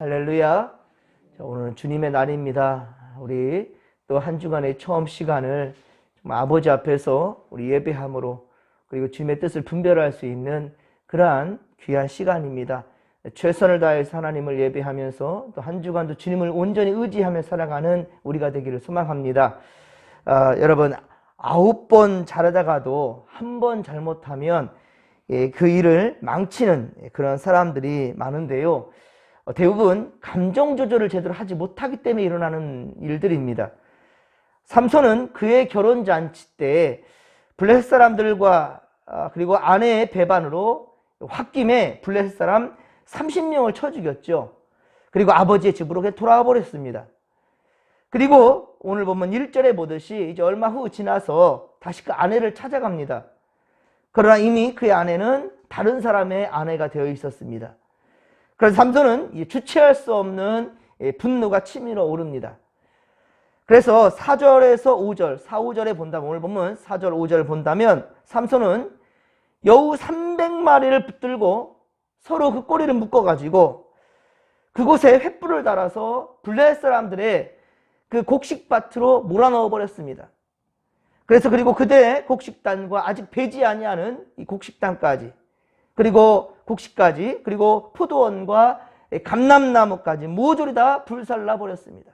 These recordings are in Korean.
할렐루야. 자, 오늘은 주님의 날입니다. 우리 또 한 주간의 처음 시간을 아버지 앞에서 우리 예배함으로 그리고 주님의 뜻을 분별할 수 있는 그러한 귀한 시간입니다. 최선을 다해서 하나님을 예배하면서 또 한 주간도 주님을 온전히 의지하며 살아가는 우리가 되기를 소망합니다. 여러분 9번 잘하다가도 한 번 잘못하면 그 일을 망치는 그런 사람들이 많은데요. 대부분 감정 조절을 제대로 하지 못하기 때문에 일어나는 일들입니다. 삼손은 그의 결혼잔치 때 블레셋 사람들과 그리고 아내의 배반으로 홧김에 블레셋 사람 30명을 쳐 죽였죠. 그리고 아버지의 집으로 돌아와 버렸습니다. 그리고 오늘 보면 1절에 보듯이 이제 얼마 후 지나서 다시 그 아내를 찾아갑니다. 그러나 이미 그의 아내는 다른 사람의 아내가 되어 있었습니다. 그래서 삼손은 주체할 수 없는 분노가 치밀어 오릅니다. 그래서 4절에서 5절, 4, 5절에 본다면, 오늘 보면 4절, 5절을 본다면 삼손은 여우 300마리를 붙들고 서로 그 꼬리를 묶어가지고 그곳에 횃불을 달아서 블레셋 사람들의 그 곡식밭으로 몰아넣어 버렸습니다. 그래서 그리고 그들의 곡식단과 아직 배지 아니하는 이 곡식단까지, 그리고 곡식까지, 그리고 포도원과 감람나무까지 모조리 다 불살라 버렸습니다.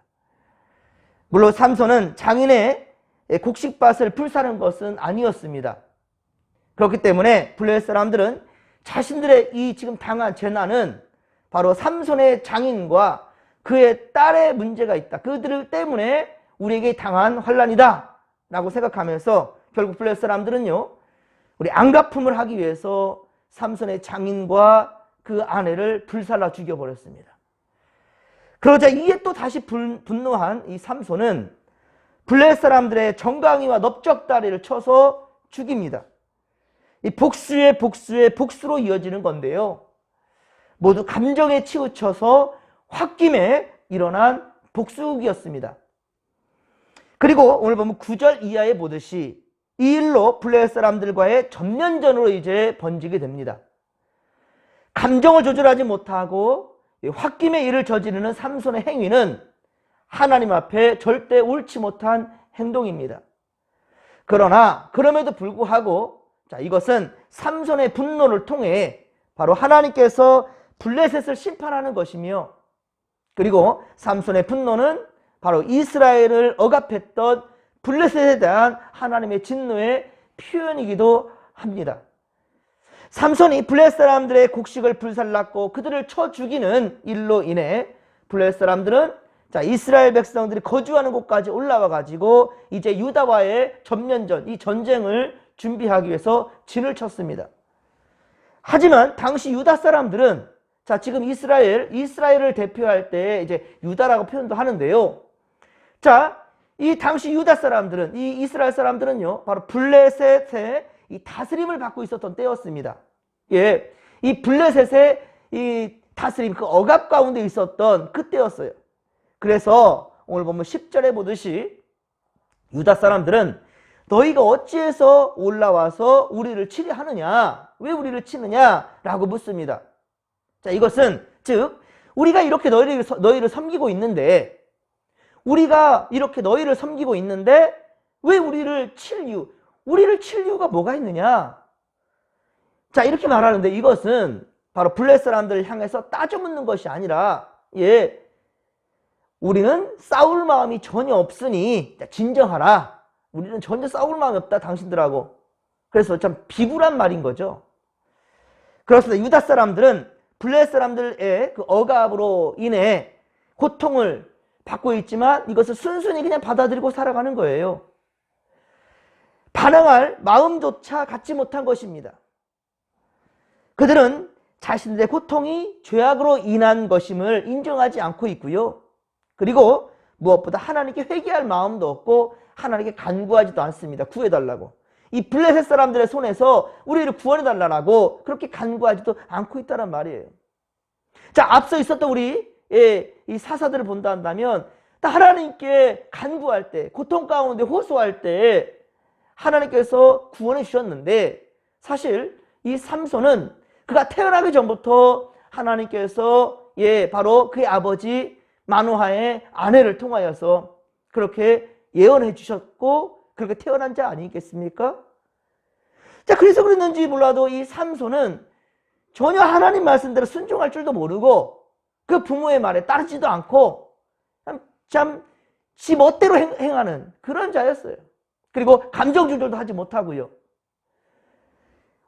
물론 삼손은 장인의 곡식밭을 불사른 것은 아니었습니다. 그렇기 때문에 블레셋 사람들은 자신들의 이 지금 당한 재난은 바로 삼손의 장인과 그의 딸의 문제가 있다, 그들 때문에 우리에게 당한 환난이다 라고 생각하면서 결국 블레셋 사람들은요, 우리 안갚음을 하기 위해서 삼손의 장인과 그 아내를 불살라 죽여버렸습니다. 그러자 이에 또 다시 분노한 이 삼손은 블레셋 사람들의 정강이와 넓적다리를 쳐서 죽입니다. 이 복수의 복수로 이어지는 건데요, 모두 감정에 치우쳐서 홧김에 일어난 복수극이었습니다. 그리고 오늘 보면 9절 이하에 보듯이 이 일로 블레셋 사람들과의 전면전으로 이제 번지게 됩니다. 감정을 조절하지 못하고 홧김에 일을 저지르는 삼손의 행위는 하나님 앞에 절대 옳지 못한 행동입니다. 그러나 그럼에도 불구하고 이것은 삼손의 분노를 통해 바로 하나님께서 블레셋을 심판하는 것이며, 그리고 삼손의 분노는 바로 이스라엘을 억압했던 블레셋에 대한 하나님의 진노의 표현이기도 합니다. 삼손이 블레셋 사람들의 곡식을 불살랐고 그들을 쳐 죽이는 일로 인해 블레셋 사람들은 이스라엘 백성들이 거주하는 곳까지 올라와 가지고 이제 유다와의 전면전, 이 전쟁을 준비하기 위해서 진을 쳤습니다. 하지만 당시 유다 사람들은 지금 이스라엘을 대표할 때 이제 유다라고 표현도 하는데요. 이 당시 유다 사람들은, 이 이스라엘 사람들은요, 바로 블레셋의 이 다스림을 받고 있었던 때였습니다. 예, 이 블레셋의 이 다스림, 그 억압 가운데 있었던 그때였어요. 그래서 오늘 보면 10절에 보듯이 유다 사람들은 너희가 어찌해서 올라와서 우리를 치려 하느냐, 왜 우리를 치느냐 라고 묻습니다. 이것은 즉 우리가 이렇게 너희를 섬기고 있는데, 우리가 이렇게 너희를 섬기고 있는데 왜 우리를 칠 이유가 뭐가 있느냐? 이렇게 말하는데, 이것은 바로 블레셋 사람들을 향해서 따져 묻는 것이 아니라, 우리는 싸울 마음이 전혀 없으니 진정하라. 우리는 전혀 싸울 마음이 없다, 당신들하고. 그래서 참 비굴한 말인 거죠. 그렇습니다. 유다 사람들은 블레셋 사람들의 그 억압으로 인해 고통을 받고 있지만 이것을 순순히 그냥 받아들이고 살아가는 거예요. 반항할 마음조차 갖지 못한 것입니다. 그들은 자신들의 고통이 죄악으로 인한 것임을 인정하지 않고 있고요. 그리고 무엇보다 하나님께 회개할 마음도 없고 하나님께 간구하지도 않습니다. 구해달라고. 이 블레셋 사람들의 손에서 우리를 구원해달라고 그렇게 간구하지도 않고 있다는 말이에요. 앞서 있었던 우리 이 사사들을 본다 한다면 하나님께 간구할 때, 고통 가운데 호소할 때 하나님께서 구원해 주셨는데, 사실 이 삼손은 그가 태어나기 전부터 하나님께서 바로 그의 아버지 마노아의 아내를 통하여서 그렇게 예언해 주셨고 그렇게 태어난 자 아니겠습니까? 자, 그래서 그랬는지 몰라도 이 삼손은 전혀 하나님 말씀대로 순종할 줄도 모르고 그 부모의 말에 따르지도 않고 참 지 멋대로 행하는 그런 자였어요. 그리고 감정 조절도 하지 못하고요.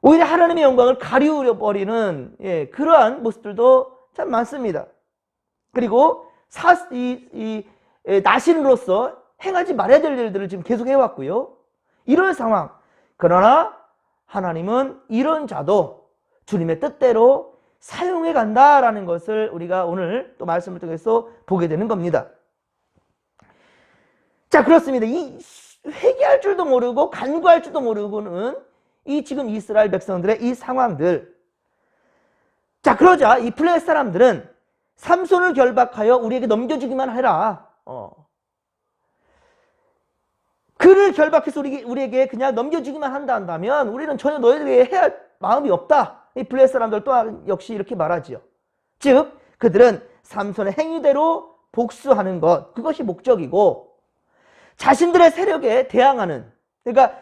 오히려 하나님의 영광을 가리우려 버리는 그러한 모습들도 참 많습니다. 그리고 나신으로서 행하지 말아야 될 일들을 지금 계속 해왔고요. 이런 상황. 그러나 하나님은 이런 자도 주님의 뜻대로 사용해 간다라는 것을 우리가 오늘 또 말씀을 통해서 보게 되는 겁니다. 자, 그렇습니다. 이 회개할 줄도 모르고 간구할 줄도 모르고는 이 지금 이스라엘 백성들의 이 상황들. 자, 그러자 이 블레셋 사람들은 삼손을 결박하여 우리에게 넘겨주기만 해라. 그를 결박해서 우리에게 그냥 넘겨주기만 한다면 우리는 전혀 너희들에게 해야 할 마음이 없다. 이 블레셋 사람들 또한 역시 이렇게 말하지요. 즉 그들은 삼손의 행위대로 복수하는 것, 그것이 목적이고 자신들의 세력에 대항하는, 그러니까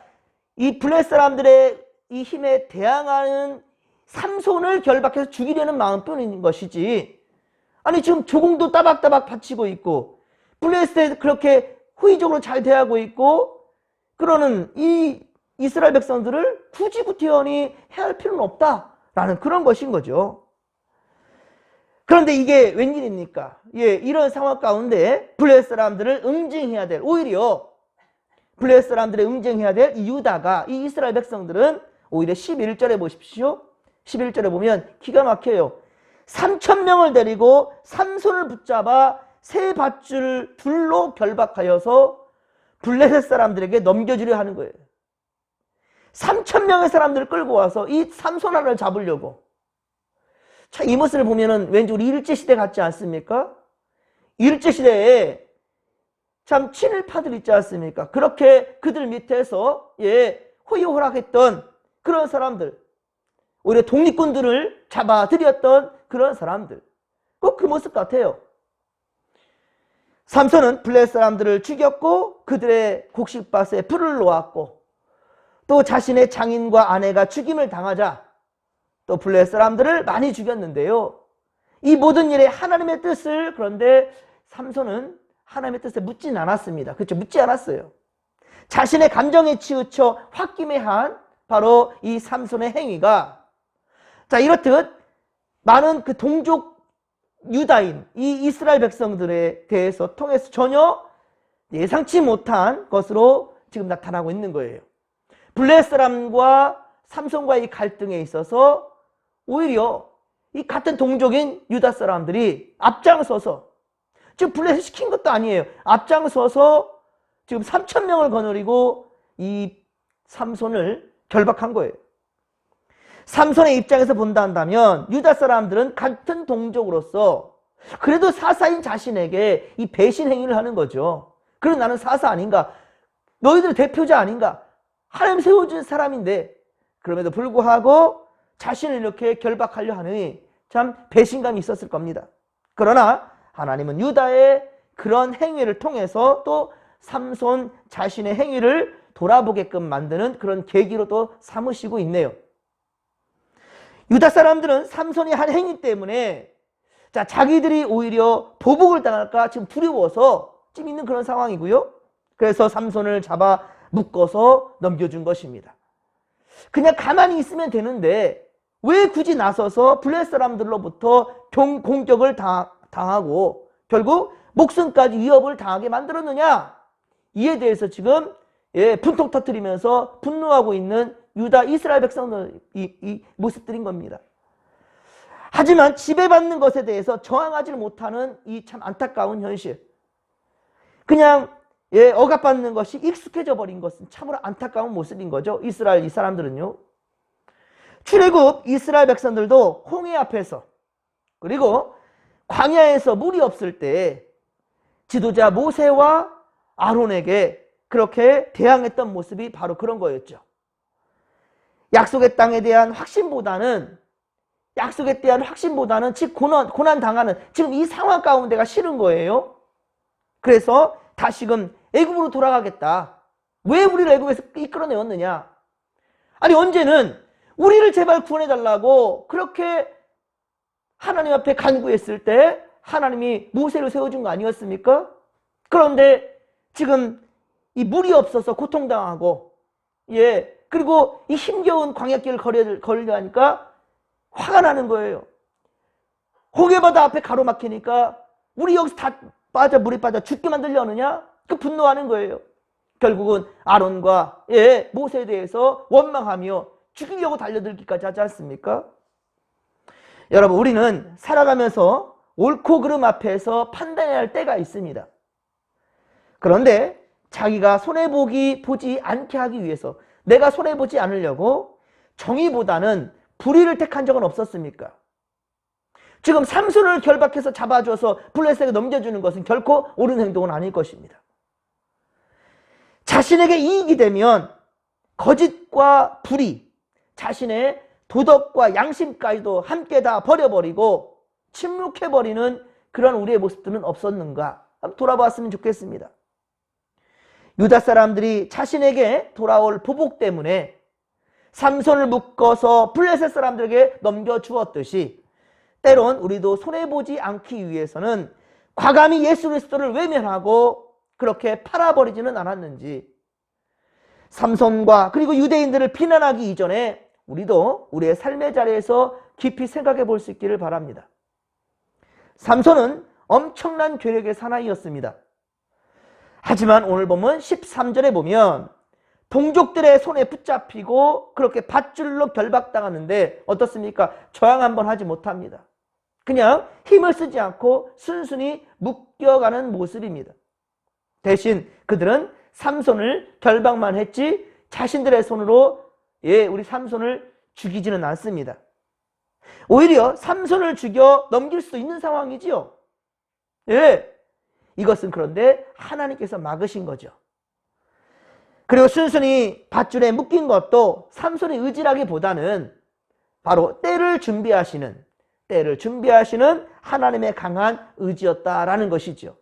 이 블레셋 사람들의 이 힘에 대항하는 삼손을 결박해서 죽이려는 마음뿐인 것이지, 아니 지금 조공도 따박따박 바치고 있고 블레셋에 그렇게 호의적으로 잘 대하고 있고 그러는 이 이스라엘 백성들을 굳이 구태연히 해야 할 필요는 없다라는 그런 것인 거죠. 그런데 이게 웬일입니까? 이런 상황 가운데 블레셋 사람들을 응징해야 될, 오히려 블레셋 사람들을 응징해야 될 이 유다가, 이 이스라엘 백성들은 오히려 11절에 보십시오. 11절에 보면 기가 막혀요. 3,000명을 데리고 삼손을 붙잡아 새 밧줄 둘로 결박하여서 블레셋 사람들에게 넘겨주려 하는 거예요. 3,000명의 사람들을 끌고 와서 이 삼손 하나를 잡으려고. 자, 이 모습을 보면은 왠지 우리 일제시대 같지 않습니까? 일제시대에 참 친일파들 있지 않습니까? 그렇게 그들 밑에서 호의호락했던 그런 사람들, 오히려 독립군들을 잡아들였던 그런 사람들, 꼭 그 모습 같아요. 삼손은 블레셋 사람들을 죽였고 그들의 곡식밭에 불을 놓았고 또 자신의 장인과 아내가 죽임을 당하자 또 블레셋 사람들을 많이 죽였는데요. 이 모든 일에 하나님의 뜻을, 그런데 삼손은 하나님의 뜻에 묻진 않았습니다. 그렇죠? 묻지 않았어요. 자신의 감정에 치우쳐 홧김에 한 바로 이 삼손의 행위가, 자, 이렇듯 많은 그 동족 유다인, 이 이스라엘 백성들에 대해서 통해서 전혀 예상치 못한 것으로 지금 나타나고 있는 거예요. 블레셋 사람과 삼손과의 이 갈등에 있어서 오히려 이 같은 동족인 유다 사람들이 앞장서서, 지금 블레셋 시킨 것도 아니에요. 앞장서서 지금 3,000명을 거느리고 이 삼손을 결박한 거예요. 삼손의 입장에서 본다 한다면 유다 사람들은 같은 동족으로서 그래도 사사인 자신에게 이 배신 행위를 하는 거죠. 그럼 나는 사사 아닌가? 너희들 대표자 아닌가? 하나님 세워준 사람인데 그럼에도 불구하고 자신을 이렇게 결박하려 하니 참 배신감이 있었을 겁니다. 그러나 하나님은 유다의 그런 행위를 통해서 또 삼손 자신의 행위를 돌아보게끔 만드는 그런 계기로 또 삼으시고 있네요. 유다 사람들은 삼손이 한 행위 때문에 자기들이 오히려 보복을 당할까 지금 두려워서 지금 있는 그런 상황이고요. 그래서 삼손을 잡아 묶어서 넘겨준 것입니다. 그냥 가만히 있으면 되는데 왜 굳이 나서서 블레셋 사람들로부터 공격을 당하고 결국 목숨까지 위협을 당하게 만들었느냐? 이에 대해서 지금 분통 터뜨리면서 분노하고 있는 유다 이스라엘 백성들 이 모습들인 겁니다. 하지만 지배받는 것에 대해서 저항하지 못하는 이 참 안타까운 현실, 그냥 억압받는 것이 익숙해져 버린 것은 참으로 안타까운 모습인 거죠. 이스라엘 이 사람들은요. 출애굽 이스라엘 백성들도 홍해 앞에서 그리고 광야에서 물이 없을 때 지도자 모세와 아론에게 그렇게 대항했던 모습이 바로 그런 거였죠. 약속의 땅에 대한 확신보다는 약속에 대한 확신보다는 즉 고난 당하는 지금 이 상황 가운데가 싫은 거예요. 그래서 다시금 애굽으로 돌아가겠다. 왜 우리를 애굽에서 이끌어내었느냐? 아니 언제는 우리를 제발 구원해달라고 그렇게 하나님 앞에 간구했을 때 하나님이 모세를 세워준 거 아니었습니까? 그런데 지금 이 물이 없어서 고통당하고 그리고 이 힘겨운 광야길을 걸으려 하니까 화가 나는 거예요. 호게바다 앞에 가로막히니까 우리 여기서 다 물에 빠져 죽게 만들려느냐? 그 분노하는 거예요. 결국은 아론과 모세에 대해서 원망하며 죽이려고 달려들기까지 하지 않습니까? 여러분 우리는 살아가면서 옳고 그름 앞에서 판단해야 할 때가 있습니다. 그런데 자기가 손해보지 않게 하기 위해서 내가 손해보지 않으려고 정의보다는 불의를 택한 적은 없었습니까? 지금 삼손을 결박해서 잡아줘서 블레셋에게 넘겨주는 것은 결코 옳은 행동은 아닐 것입니다. 자신에게 이익이 되면 거짓과 불의, 자신의 도덕과 양심까지도 함께 다 버려버리고 침묵해버리는 그런 우리의 모습들은 없었는가? 한번 돌아봤으면 좋겠습니다. 유다 사람들이 자신에게 돌아올 보복 때문에 삼손을 묶어서 블레셋 사람들에게 넘겨주었듯이 때론 우리도 손해보지 않기 위해서는 과감히 예수 그리스도를 외면하고 그렇게 팔아버리지는 않았는지, 삼손과 그리고 유대인들을 비난하기 이전에 우리도 우리의 삶의 자리에서 깊이 생각해 볼 수 있기를 바랍니다. 삼손은 엄청난 괴력의 사나이였습니다. 하지만 오늘 보면 13절에 보면 동족들의 손에 붙잡히고 그렇게 밧줄로 결박당하는데 어떻습니까? 저항 한번 하지 못합니다. 그냥 힘을 쓰지 않고 순순히 묶여가는 모습입니다. 대신 그들은 삼손을 결박만 했지 자신들의 손으로 우리 삼손을 죽이지는 않습니다. 오히려 삼손을 죽여 넘길 수 있는 상황이지요. 이것은 그런데 하나님께서 막으신 거죠. 그리고 순순히 밧줄에 묶인 것도 삼손의 의지라기보다는 바로 때를 준비하시는 하나님의 강한 의지였다라는 것이죠.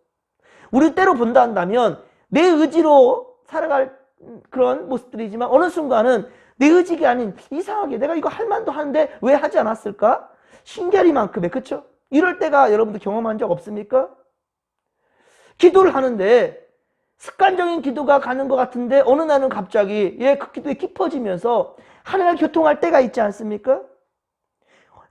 우리 때로 본다 한다면 내 의지로 살아갈 그런 모습들이지만 어느 순간은 내 의지가 아닌 이상하게 내가 이거 할 만도 하는데 왜 하지 않았을까? 신기하리만큼의, 그렇죠? 이럴 때가 여러분도 경험한 적 없습니까? 기도를 하는데 습관적인 기도가 가는 것 같은데 어느 날은 갑자기 그 기도에 깊어지면서 하나님과 교통할 때가 있지 않습니까?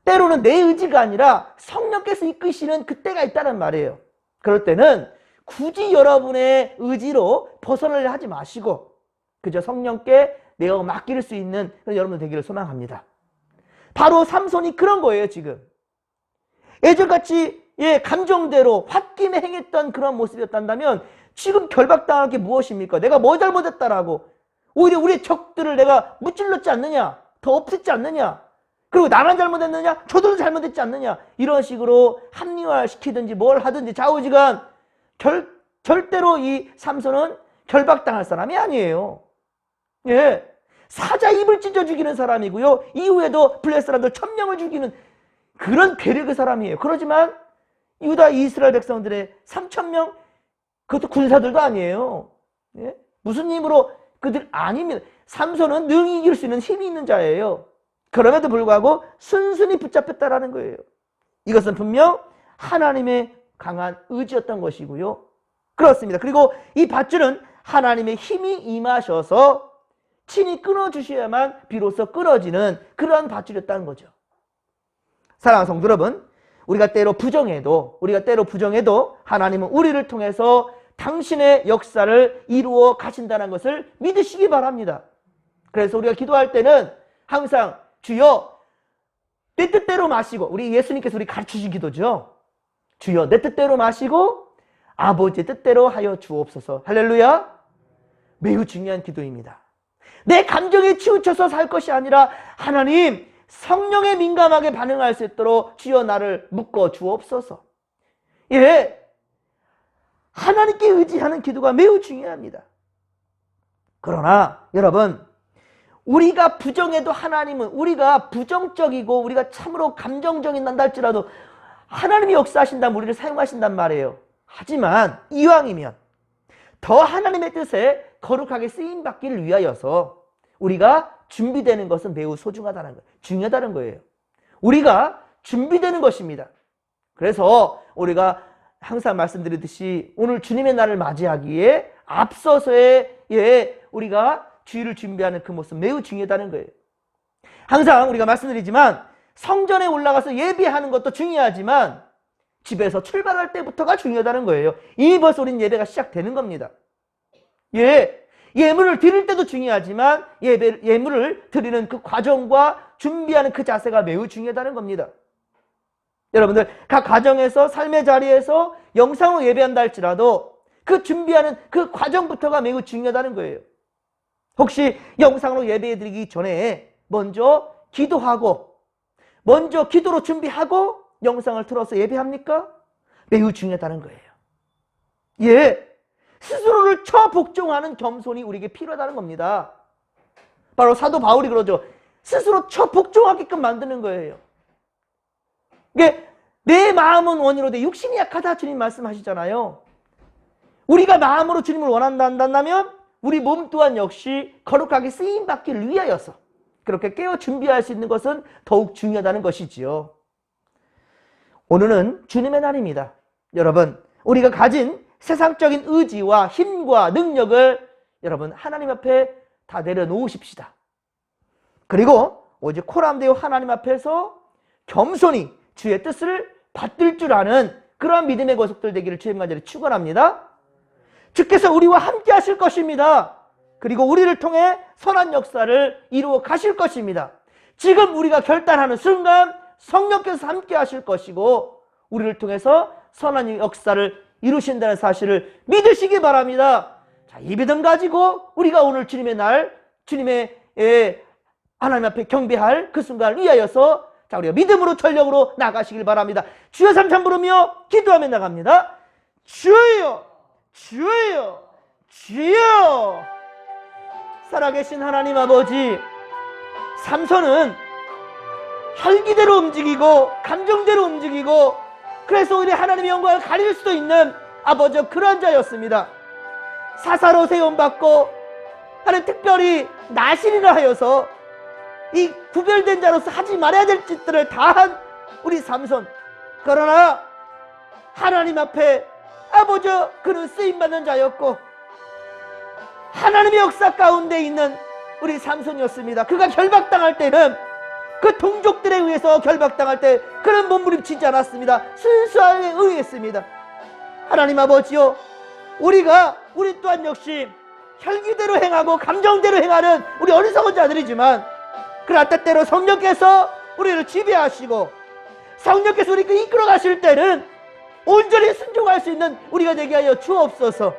때로는 내 의지가 아니라 성령께서 이끄시는 그때가 있다는 말이에요. 그럴 때는 굳이 여러분의 의지로 벗어나려 하지 마시고 그저 성령께 내어 맡길 수 있는 여러분 되기를 소망합니다. 바로 삼손이 그런 거예요. 지금 예전같이 감정대로 홧김에 행했던 그런 모습이었다면 지금 결박당할 게 무엇입니까? 내가 뭐 잘못했다라고 오히려 우리의 적들을 내가 무찔렀지 않느냐, 더 없앴지 않느냐, 그리고 나만 잘못했느냐, 저들도 잘못했지 않느냐, 이런 식으로 합리화시키든지 뭘 하든지 좌우지간 절대로 이 삼손은 결박당할 사람이 아니에요. 사자 입을 찢어 죽이는 사람이고요, 이후에도 블레셋 사람들 1000명을 죽이는 그런 괴력의 사람이에요. 그렇지만 유다 이스라엘 백성들의 3000명, 그것도 군사들도 아니에요. 무슨 힘으로 그들 아닙니다. 삼손은 능히 이길 수 있는 힘이 있는 자예요. 그럼에도 불구하고 순순히 붙잡혔다라는 거예요. 이것은 분명 하나님의 강한 의지였던 것이고요. 그렇습니다. 그리고 이 밧줄은 하나님의 힘이 임하셔서 친히 끊어주셔야만 비로소 끊어지는 그러한 밧줄이었다는 거죠. 사랑하는 성도 여러분, 우리가 때로 부정해도 하나님은 우리를 통해서 당신의 역사를 이루어 가신다는 것을 믿으시기 바랍니다. 그래서 우리가 기도할 때는 항상 주여 내 뜻대로 마시고, 우리 예수님께서 우리 가르치신 기도죠. 주여 내 뜻대로 마시고 아버지의 뜻대로 하여 주옵소서. 할렐루야. 매우 중요한 기도입니다. 내 감정에 치우쳐서 살 것이 아니라 하나님 성령에 민감하게 반응할 수 있도록 주여 나를 묶어 주옵소서. 하나님께 의지하는 기도가 매우 중요합니다. 그러나 여러분, 우리가 부정해도 하나님은, 우리가 부정적이고 우리가 참으로 감정적인 난다 할지라도 하나님이 역사하신다면 우리를 사용하신단 말이에요. 하지만 이왕이면 더 하나님의 뜻에 거룩하게 쓰임받기를 위하여서 우리가 준비되는 것은 매우 소중하다는 거예요. 중요하다는 거예요. 우리가 준비되는 것입니다. 그래서 우리가 항상 말씀드리듯이 오늘 주님의 날을 맞이하기에 앞서서의 우리가 주일을 준비하는 그 모습 매우 중요하다는 거예요. 항상 우리가 말씀드리지만 성전에 올라가서 예배하는 것도 중요하지만 집에서 출발할 때부터가 중요하다는 거예요. 이미 벌써 우린 예배가 시작되는 겁니다. 예물을 드릴 때도 중요하지만 예물을 드리는 그 과정과 준비하는 그 자세가 매우 중요하다는 겁니다. 여러분들 각 가정에서 삶의 자리에서 영상으로 예배한다 할지라도 그 준비하는 그 과정부터가 매우 중요하다는 거예요. 혹시 영상으로 예배드리기 전에 먼저 기도하고 먼저 기도로 준비하고 영상을 틀어서 예배합니까? 매우 중요하다는 거예요. 스스로를 처복종하는 겸손이 우리에게 필요하다는 겁니다. 바로 사도 바울이 그러죠. 스스로 처복종하게끔 만드는 거예요. 이게 내 마음은 원이로 돼 육신이 약하다 주님 말씀하시잖아요. 우리가 마음으로 주님을 원한다면 우리 몸 또한 역시 거룩하게 쓰임받기를 위하여서 그렇게 깨어 준비할 수 있는 것은 더욱 중요하다는 것이지요. 오늘은 주님의 날입니다. 여러분, 우리가 가진 세상적인 의지와 힘과 능력을 여러분 하나님 앞에 다 내려놓으십시다. 그리고 오직 코람되어 하나님 앞에서 겸손히 주의 뜻을 받들 줄 아는 그러한 믿음의 거석들 되기를 주의 간절히 축원합니다. 주께서 우리와 함께 하실 것입니다. 그리고 우리를 통해 선한 역사를 이루어 가실 것입니다. 지금 우리가 결단하는 순간 성령께서 함께 하실 것이고 우리를 통해서 선한 역사를 이루신다는 사실을 믿으시기 바랍니다. 자, 이 믿음 가지고 우리가 오늘 주님의 날, 주님의 하나님 앞에 경배할 그 순간을 위하여서 자, 우리가 믿음으로 전력으로 나가시길 바랍니다. 주여 삼참 부르며 기도하며 나갑니다. 주여, 주여, 주여. 살아계신 하나님 아버지, 삼손은 혈기대로 움직이고 감정대로 움직이고 그래서 오히려 하나님의 영광을 가릴 수도 있는 아버지 그런 자였습니다. 사사로 세움받고 하나님 특별히 나신이라 하여서 이 구별된 자로서 하지 말아야 될 짓들을 다한 우리 삼손. 그러나 하나님 앞에 아버지 그는 쓰임받는 자였고 하나님의 역사 가운데 있는 우리 삼손이었습니다. 그가 결박당할 때는 그 동족들에 의해서 결박당할 때 그런 몸부림치지 않았습니다. 순수하게 의했습니다. 하나님 아버지요, 우리 또한 역시 혈기대로 행하고 감정대로 행하는 우리 어리석은 자들이지만 그러나 때때로 성령께서 우리를 지배하시고 성령께서 우리를 이끌어 가실 때는 온전히 순종할 수 있는 우리가 되게 하여 주옵소서.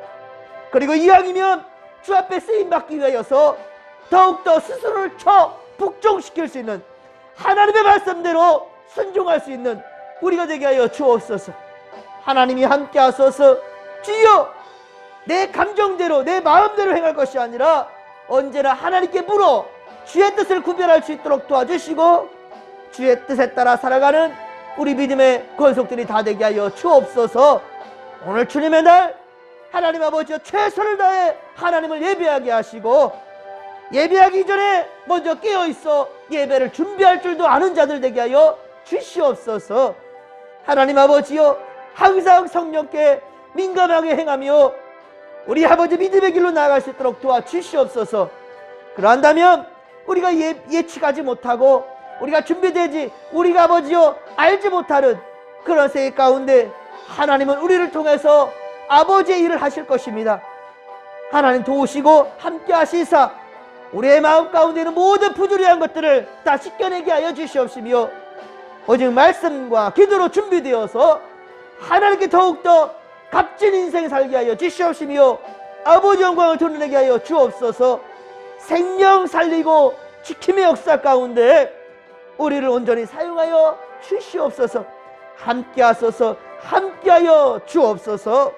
그리고 이왕이면 주 앞에 쓰임받기 위하여서 더욱더 스스로를 복종시킬 수 있는 하나님의 말씀대로 순종할 수 있는 우리가 되게 하여 주옵소서. 하나님이 함께 하소서. 주여, 내 감정대로 내 마음대로 행할 것이 아니라 언제나 하나님께 물어 주의 뜻을 구별할 수 있도록 도와주시고 주의 뜻에 따라 살아가는 우리 믿음의 권속들이 다 되게 하여 주옵소서. 오늘 주님의 날 하나님 아버지여 최선을 다해 하나님을 예배하게 하시고 예배하기 전에 먼저 깨어있어 예배를 준비할 줄도 아는 자들 되게 하여 주시옵소서. 하나님 아버지여 항상 성령께 민감하게 행하며 우리 아버지 믿음의 길로 나아갈 수 있도록 도와주시옵소서. 그러한다면 우리가 예측하지 못하고 우리가 준비되지 우리가 아버지여 알지 못하는 그런 세계 가운데 하나님은 우리를 통해서 아버지의 일을 하실 것입니다. 하나님 도우시고 함께 하시사 우리의 마음 가운데 있는 모든 부주리한 것들을 다 씻겨내게 하여 주시옵시며 오직 말씀과 기도로 준비되어서 하나님께 더욱더 값진 인생 살게 하여 주시옵시며 아버지 영광을 드러내게 하여 주옵소서. 생명 살리고 지킴의 역사 가운데 우리를 온전히 사용하여 주시옵소서. 함께 하소서. 함께하여 주옵소서.